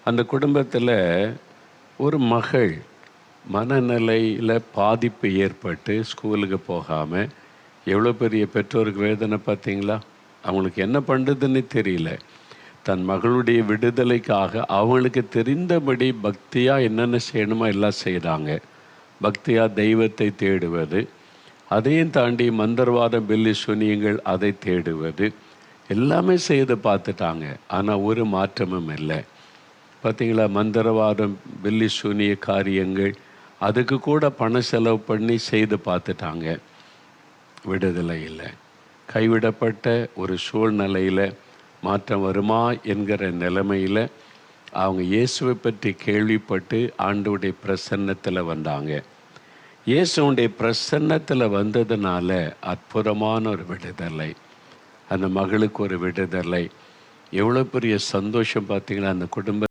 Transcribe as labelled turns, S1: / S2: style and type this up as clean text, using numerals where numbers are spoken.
S1: அந்த குடும்பத்தில் ஒரு மகள் மனநிலையில் பாதிப்பு ஏற்பட்டு ஸ்கூலுக்கு போகாமல் எவ்வளோ பெரிய பெற்றோருக்கு வேதனை பார்த்தீங்களா? அவங்களுக்கு என்ன பண்ணுறதுன்னு தெரியல. தன் மகளுடைய விடுதலைக்காக அவங்களுக்கு தெரிந்தபடி பக்தியாக என்னென்ன செய்யணுமோ எல்லாம் செய்கிறாங்க. பக்தியாக தெய்வத்தை தேடுவது, அதையும் தாண்டி மந்திரவாதம் பில்லி சுனியங்கள் அதை தேடுவது எல்லாமே செய்து பார்த்துட்டாங்க. ஆனால் ஒரு மாற்றமும் இல்லை. பார்த்தீங்களா? மந்திரவாதம் பில்லி சூனிய காரியங்கள் அதுக்கு கூட பணம் செலவு பண்ணி செய்து பார்த்துட்டாங்க. விடுதலை இல்லை. கைவிடப்பட்ட ஒரு சூழ்நிலையில் மாற்றம் வருமா என்கிற நிலைமையில் அவங்க இயேசுவை பற்றி கேள்விப்பட்டு ஆண்டவருடைய பிரசன்னத்தில் வந்தாங்க. இயேசுடைய பிரசன்னத்தில் வந்ததுனால அற்புதமான ஒரு விடுதலை, அந்த மகளுக்கு ஒரு விடுதலை. எவ்வளோ பெரிய சந்தோஷம் பார்த்தீங்கன்னா அந்த குடும்ப